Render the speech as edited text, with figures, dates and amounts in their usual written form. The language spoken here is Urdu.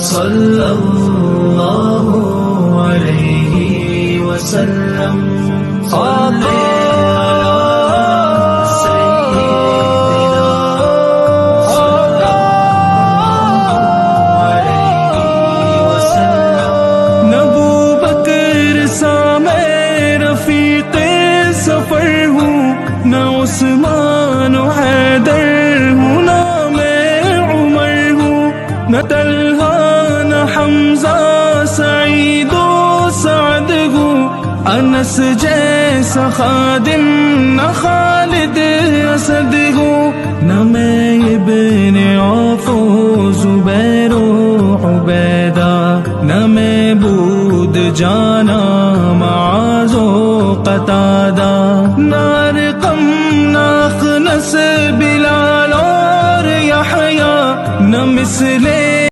صلی اللہ علیہ وسلم عثمان و حیدر ہوں نہ میں عمر ہوں، نہ طلحہ نہ حمزہ سعید و سعد ہوں، انس جیسا خادم نہ خالد اسد ہوں، نہ میں ابن عوف و زبیر و عبیدہ، نہ میں بود جانا معاذ و قتادہ، نہ ارقم نہ اخنس بلال اور یحییٰ، نہ مثل